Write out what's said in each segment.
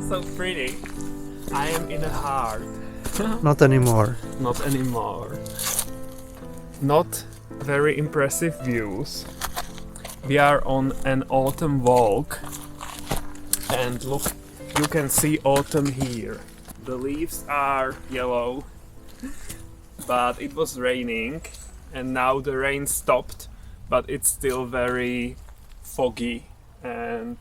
So pretty. I am in a heart. Not anymore. Not anymore. Not very impressive views. We are on an autumn walk. And look, you can see autumn here. The leaves are yellow. But it was raining. And now the rain stopped. But it's still very foggy. And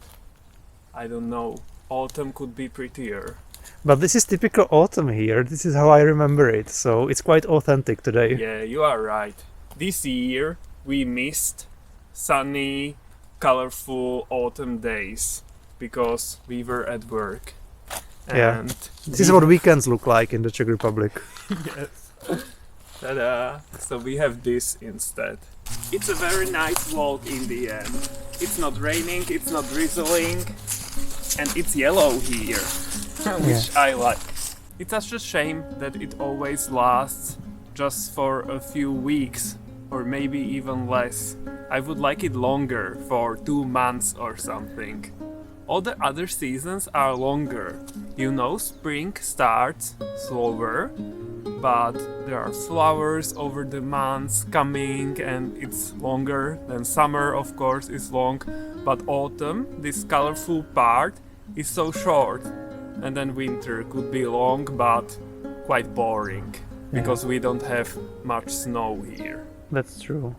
I don't know. Autumn could be prettier. But this is typical autumn here. This is how I remember it. So it's quite authentic today. Yeah, you are right. This year we missed sunny, colorful autumn days because we were at work. Yeah. And This is what weekends look like in the Czech Republic. yes. Ta-da! So we have this instead. It's a very nice walk in the end. It's not raining, it's not drizzling, and it's yellow here, which I like. It's such a shame that it always lasts just for a few weeks, or maybe even less. I would like it longer, for 2 months or something. All the other seasons are longer. You know, spring starts slower, but there are flowers over the months coming and it's longer. Then summer, of course, is long, but autumn, this colorful part, is so short. And then winter could be long but quite boring because we don't have much snow here. That's true.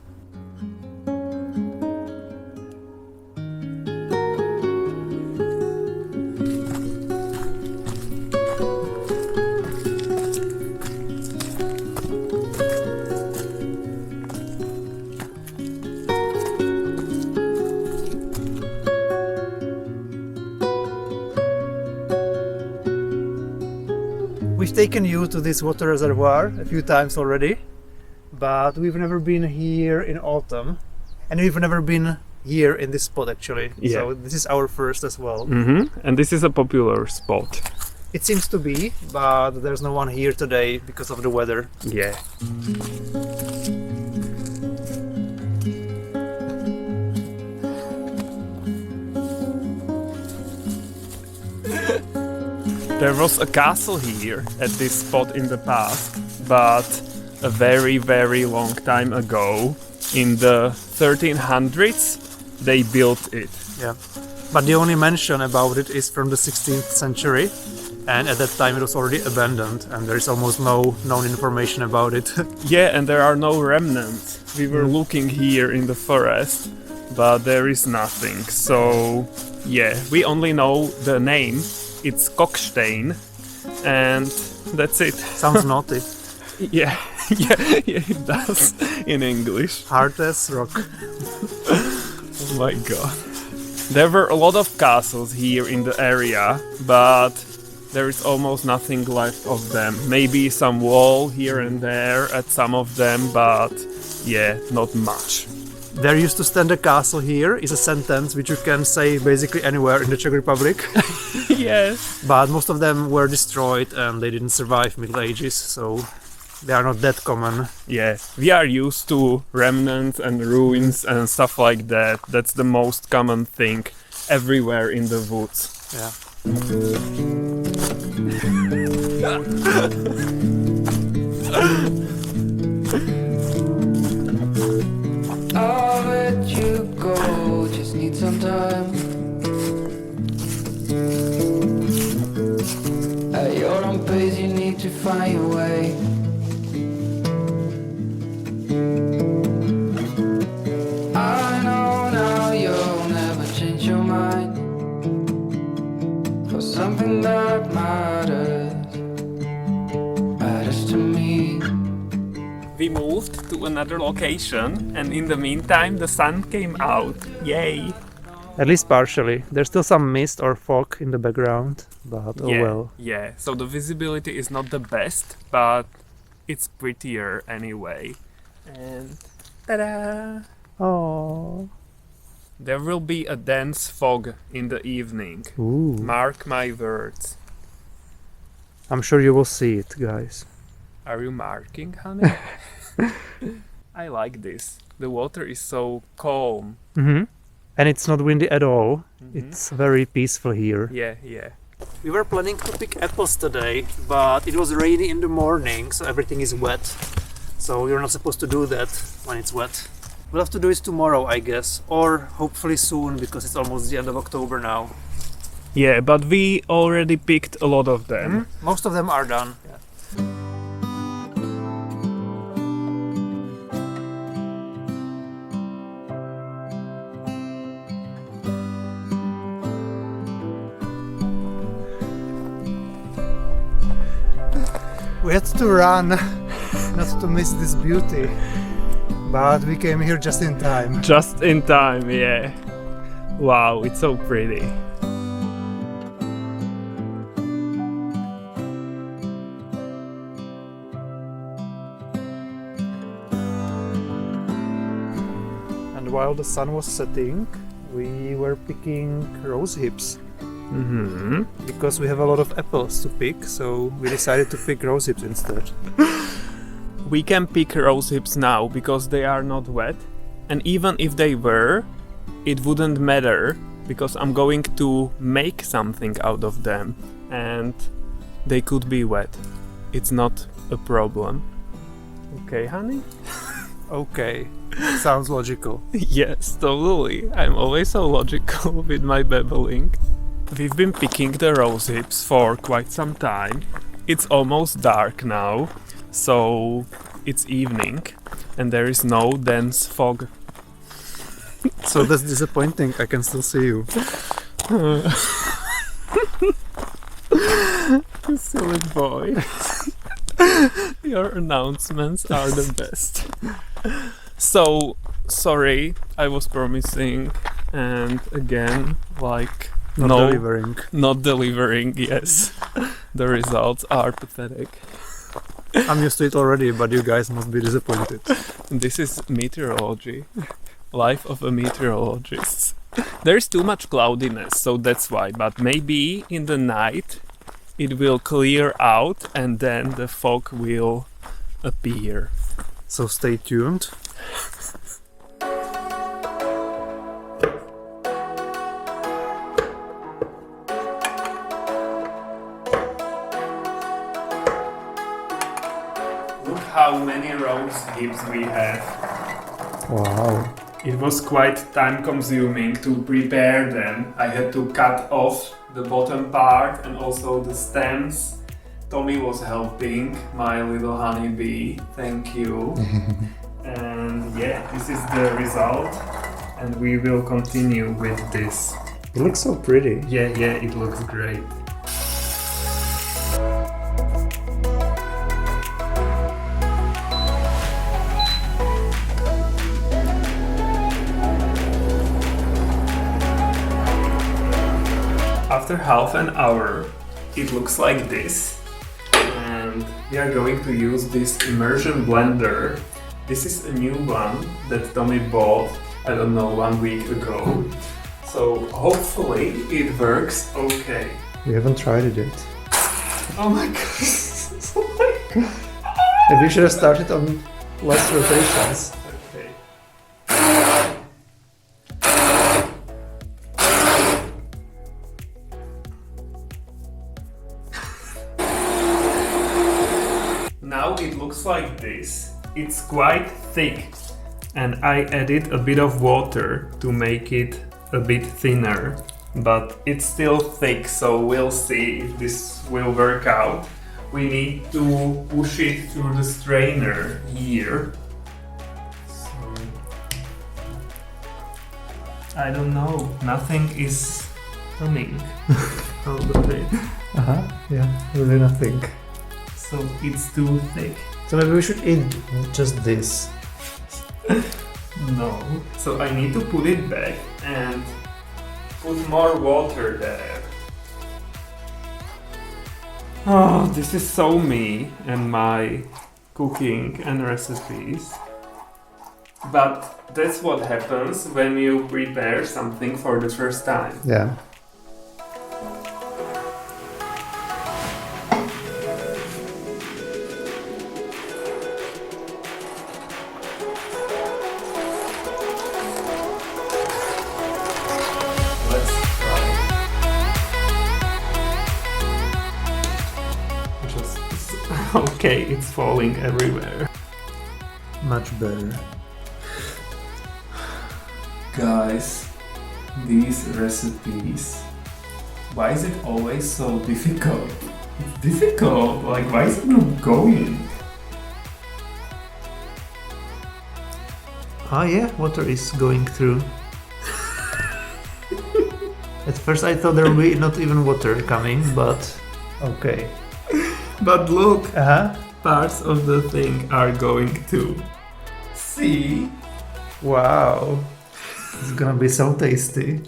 We've taken you to this water reservoir a few times already, but we've never been here in autumn, and we've never been here in this spot actually. Yeah. So this is our first as well. And this is a popular spot. It seems to be, but there's no one here today because of the weather. Yeah. There was a castle here at this spot in the past, but a very, very long time ago, in the 1300s, they built it. Yeah. But the only mention about it is from the 16th century, and at that time it was already abandoned, and there is almost no known information about it. Yeah, and there are no remnants. We were looking here in the forest, but there is nothing. So, yeah, we only know the name. It's Cockstein, and that's it. Sounds naughty. Yeah, it does in English. Hard as rock. Oh my god. There were a lot of castles here in the area, but there is almost nothing left of them. Maybe some wall here and there at some of them, but yeah, not much. There used to stand a castle here is a sentence which you can say basically anywhere in the Czech Republic. Yes. But most of them were destroyed and they didn't survive Middle Ages, so they are not that common. Yeah, we are used to remnants and ruins and stuff like that. That's the most common thing everywhere in the woods. Yeah. I'll let you go, just need some time. At your own pace, you need to find your way. I know now you'll never change your mind for something that matters to me. We moved to another location, and in the meantime the sun came out. Yay! At least partially. There's still some mist or fog in the background, but oh well. Yeah, so the visibility is not the best, but it's prettier anyway. And ta-da! Oh. There will be a dense fog in the evening. Ooh. Mark my words. I'm sure you will see it, guys. Are you marking, honey? I like this. The water is so calm. And it's not windy at all. It's very peaceful here. Yeah. We were planning to pick apples today, but it was rainy in the morning, so everything is wet. So you're not supposed to do that when it's wet. We'll have to do it tomorrow, I guess, or hopefully soon, because it's almost the end of October now. Yeah, but we already picked a lot of them. Most of them are done. We had to run not to miss this beauty, but we came here just in time. Just in time, yeah. Wow, it's so pretty. And while the sun was setting, we were picking rose hips. Because we have a lot of apples to pick, so we decided to pick rose hips instead. We can pick rose hips now because they are not wet, and even if they were, it wouldn't matter because I'm going to make something out of them and they could be wet. It's not a problem. Okay, honey? Okay, sounds logical. Yes, totally. I'm always so logical with my babbling. We've been picking the rose hips for quite some time. It's almost dark now, so it's evening and there is no dense fog. So that's disappointing, I can still see you. Silly boy. Your announcements are the best. So, sorry, I was promising and again, like... Not delivering, yes. The results are pathetic. I'm used to it already, but you guys must be disappointed. This is meteorology. Life of a meteorologist. There's too much cloudiness, so that's why. But maybe in the night it will clear out and then the fog will appear. So stay tuned. Look how many rose hips we have. Wow. It was quite time consuming to prepare them. I had to cut off the bottom part and also the stems. Tommy was helping, my little honeybee. Thank you. And yeah, this is the result. And we will continue with this. It looks so pretty. Yeah, it looks great. After half an hour, it looks like this. And we are going to use this immersion blender. This is a new one that Tommy bought, I don't know, 1 week ago. So hopefully it works okay. We haven't tried it yet. Oh my god. Maybe we should have started on less rotations. Okay. Now it looks like this. It's quite thick and I added a bit of water to make it a bit thinner, but it's still thick, so we'll see if this will work out. We need to push it through the strainer here. So, I don't know, nothing is coming out of it. Yeah, really nothing. So it's too thick. So maybe we should eat just this. No. So I need to put it back and put more water there. Oh, this is so me and my cooking and recipes. But that's what happens when you prepare something for the first time. Yeah. Let's try. Okay, it's falling everywhere. Much better. Guys, these recipes, why is it always so difficult? It's difficult, like why is it not going? Ah yeah, water is going through. At first I thought there would be not even water coming, but okay. But look, Uh-huh. parts of the thing are going too. See? Wow. It's gonna be so tasty.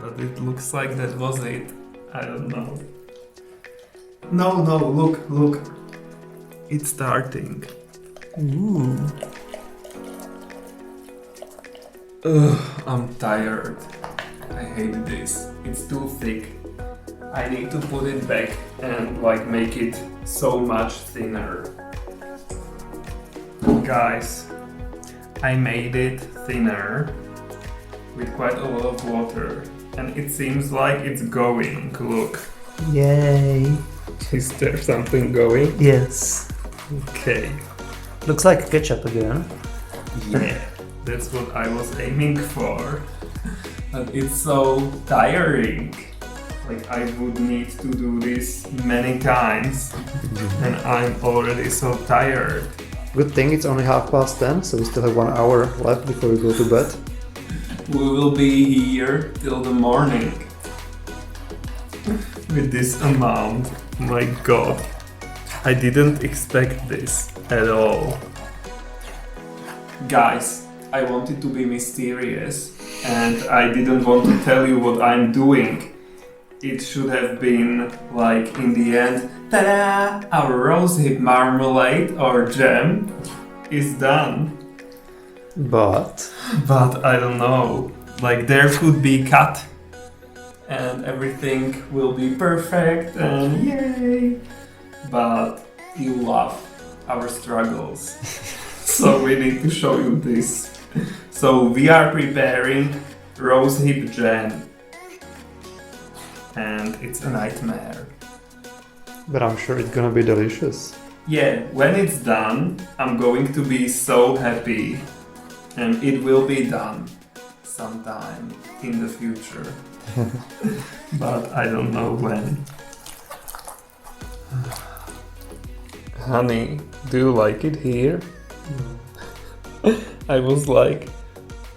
But it looks like that was it. I don't know. No, look. It's starting. Ooh. Ugh, I'm tired. I hate this. It's too thick. I need to put it back and like make it so much thinner. Guys, I made it thinner with quite a lot of water and it seems like it's going. Look, Yay. is there something going? Yes. Okay. Looks like ketchup again. Yeah, that's what I was aiming for. But it's so tiring. Like I would need to do this many times and I'm already so tired. Good thing it's only 10:30, so we still have 1 hour left before we go to bed. We will be here till the morning with this amount. My god, I didn't expect this at all. Guys, I wanted to be mysterious and I didn't want to tell you what I'm doing. It should have been like in the end, ta-da! Our rosehip marmalade or jam is done. But But I don't know, like there could be cut and everything will be perfect and yay! But you love our struggles, so we need to show you this. So we are preparing rosehip jam and it's a nightmare. I'm sure it's gonna be delicious. Yeah, when it's done, I'm going to be so happy. And it will be done sometime in the future. But I don't know when. Honey, do you like it here? I was like,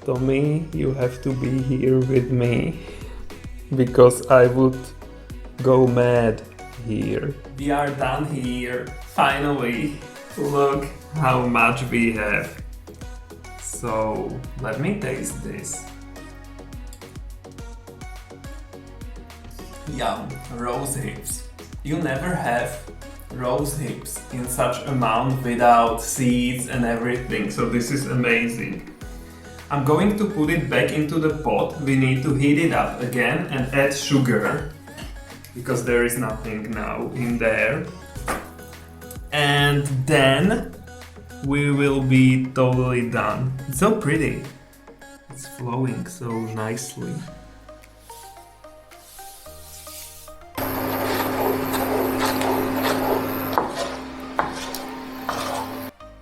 Tommy, you have to be here with me. Because I would go mad here. We are done here. Finally. Look how much we have. So let me taste this. Yum, rose hips. You never have rose hips in such amount without seeds and everything, so this is amazing. I'm going to put it back into the pot. We need to heat it up again and add sugar because there is nothing now in there. And then we will be totally done. It's so pretty. It's flowing so nicely.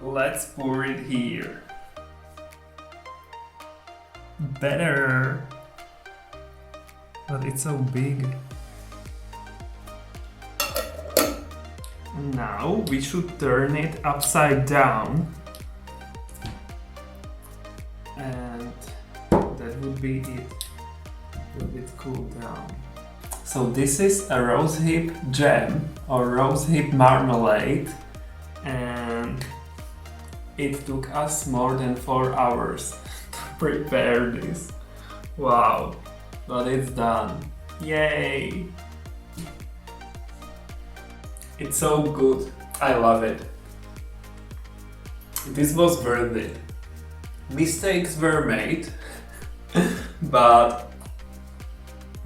Let's pour it here. Better. But it's so big. Now we should turn it upside down. And that would be it. Let it cool down. So this is a rosehip jam or rosehip marmalade. And it took us more than 4 hours to prepare this. Wow, but it's done. Yay! It's so good. I love it. This was worth it. Mistakes were made, but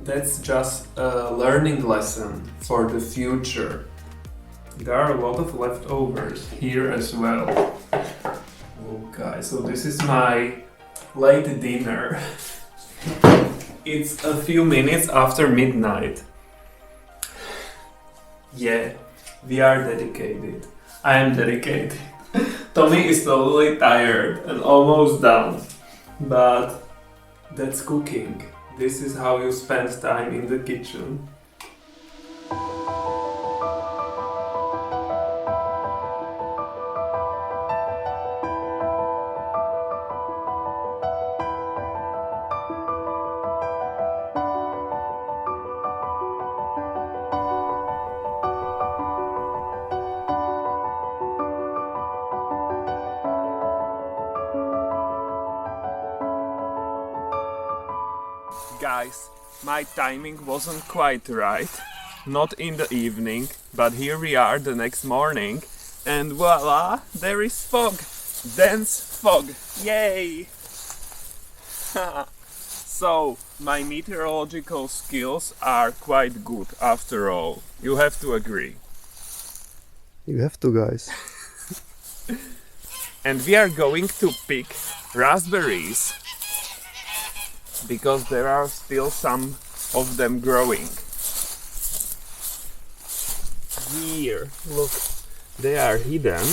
that's just a learning lesson for the future. There are a lot of leftovers here as well. Okay, so this is my late dinner. It's a few minutes after midnight. Yeah, We are dedicated. I am dedicated. Tommy is totally tired and almost done. But that's cooking. This is how you spend time in the kitchen. Guys, my timing wasn't quite right. Not in the evening, but here we are the next morning, and voila, there is fog. Dense fog. Yay! So, my meteorological skills are quite good after all. You have to agree. You have to, guys. And we are going to pick raspberries, because there are still some of them growing. Here, look, they are hidden.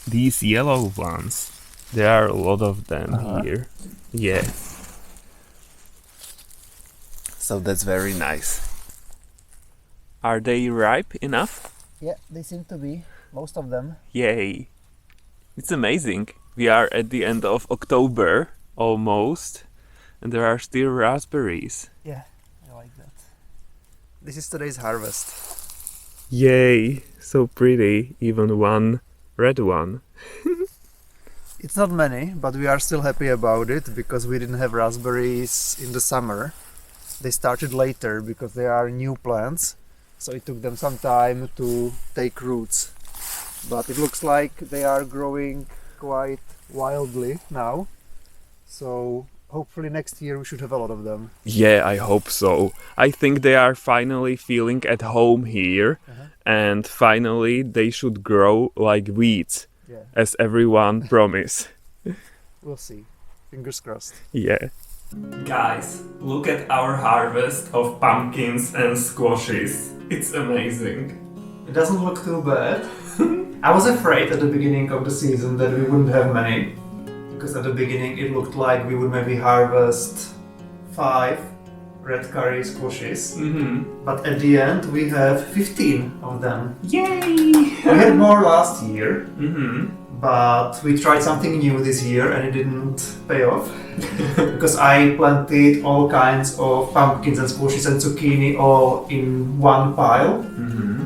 These yellow ones, there are a lot of them here. Yeah. So that's very nice. Are they ripe enough? Yeah, they seem to be. Most of them. Yay. It's amazing. We are at the end of October, almost. And there are still raspberries. Yeah, I like that. This is today's harvest. Yay, so pretty, even one red one. It's not many, but we are still happy about it because we didn't have raspberries in the summer. They started later because they are new plants, so it took them some time to take roots. But it looks like they are growing quite wildly now, so hopefully next year we should have a lot of them. Yeah, I hope so. I think they are finally feeling at home here, and finally they should grow like weeds, as everyone promised. We'll see. Fingers crossed. Yeah. Guys, look at our harvest of pumpkins and squashes. It's amazing. It doesn't look too bad. I was afraid at the beginning of the season that we wouldn't have many, because at the beginning it looked like we would maybe harvest 5 red curry squashes, but at the end we have 15 of them. Yay! We had more last year, but we tried something new this year and it didn't pay off because I planted all kinds of pumpkins and squashes and zucchini all in one pile,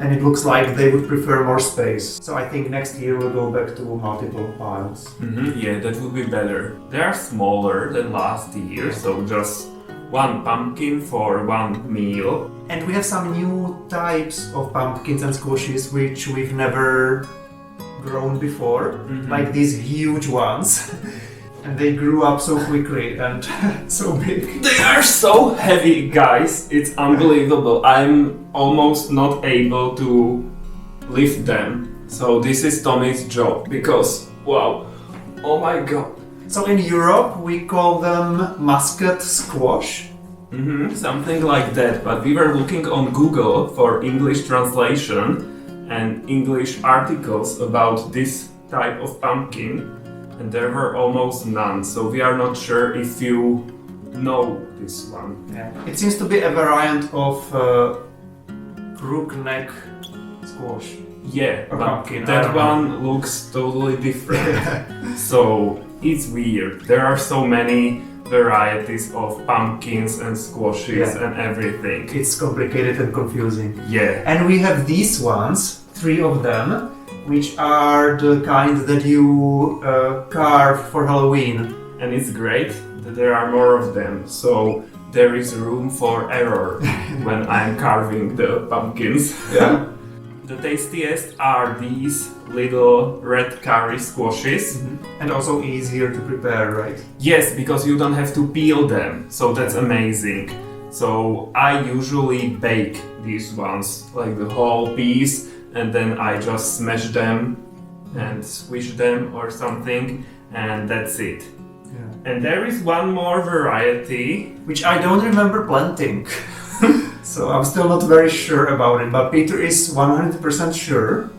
and it looks like they would prefer more space. So I think next year we'll go back to multiple piles. Yeah, that would be better. They are smaller than last year, so just one pumpkin for one meal. And we have some new types of pumpkins and squashes which we've never grown before, like these huge ones. And they grew up so quickly and so big. They are so heavy, guys. It's unbelievable. I'm almost not able to lift them. So this is Tommy's job because, wow, oh my god. So in Europe we call them muscat squash. Something like that. But we were looking on Google for English translation and English articles about this type of pumpkin, and there were almost none, so we are not sure if you know this one. Yeah. It seems to be a variant of crookneck squash. Yeah, or but pumpkin. that one looks totally different. So it's weird. There are so many varieties of pumpkins and squashes and everything. It's complicated and confusing. Yeah. And we have these ones, 3 of them, which are the kind that you carve for Halloween. And it's great that there are more of them, so there is room for error when I'm carving the pumpkins. Yeah. The tastiest are these little red curry squashes. And also easier to prepare, right? Yes, because you don't have to peel them, so that's amazing. So I usually bake these ones, like the whole piece, and then I just smash them and squish them or something, and that's it. And there is one more variety, Which I don't remember planting. So I'm still not very sure about it, but Peter is 100% sure.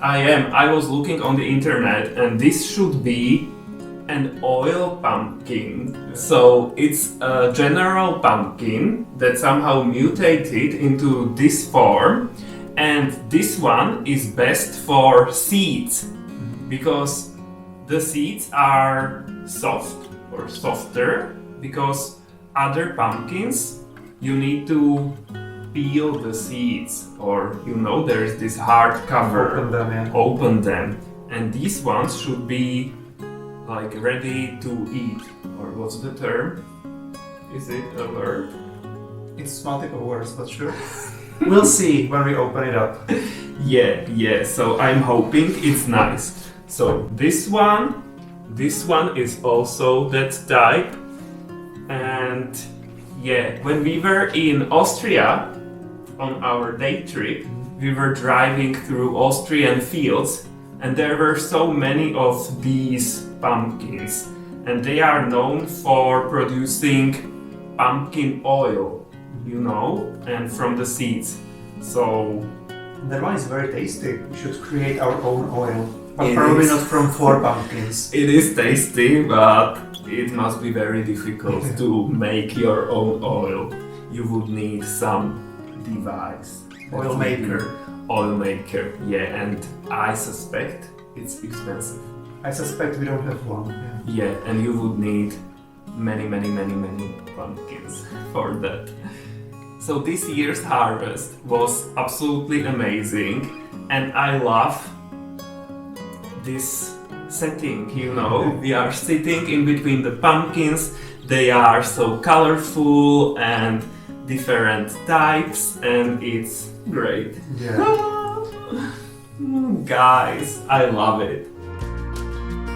I am. I was looking on the internet and this should be an oil pumpkin. So it's a general pumpkin that somehow mutated into this form, and this one is best for seeds because the seeds are soft or softer, because other pumpkins you need to peel the seeds, or there's this hard cover. Open them. And these ones should be like ready to eat. Or what's the term? Is it a word? It's multiple words, but sure. We'll see when we open it up. Yeah, so I'm hoping it's nice. So this one is also that type. And yeah, when we were in Austria on our day trip, we were driving through Austrian fields and there were so many of these pumpkins, and they are known for producing pumpkin oil, and from the seeds. So that one is very tasty. We should create our own oil, but it probably is. not from 4 pumpkins. It is tasty, but it must be very difficult to make your own oil. You would need some device. Oil maker. Oil maker, yeah, and I suspect it's expensive. I suspect we don't have one. Yeah, and you would need many pumpkins for that. So this year's harvest was absolutely amazing, and I love this setting, We are sitting in between the pumpkins. They are so colorful and different types, and it's great. Yeah. Guys, I love it.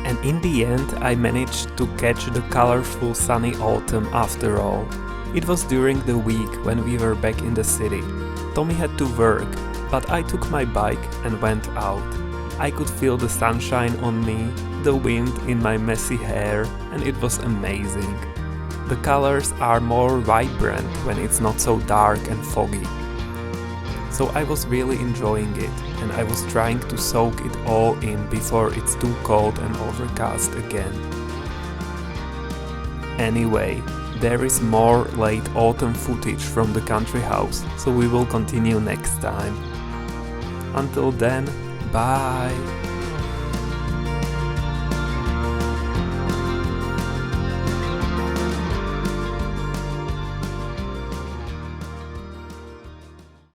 And in the end, I managed to catch the colorful sunny autumn after all. It was during the week when we were back in the city. Tommy had to work, but I took my bike and went out. I could feel the sunshine on me, the wind in my messy hair, and it was amazing. The colors are more vibrant when it's not so dark and foggy. So I was really enjoying it, and I was trying to soak it all in before it's too cold and overcast again. Anyway, there is more late autumn footage from the country house, so we will continue next time. Until then, bye!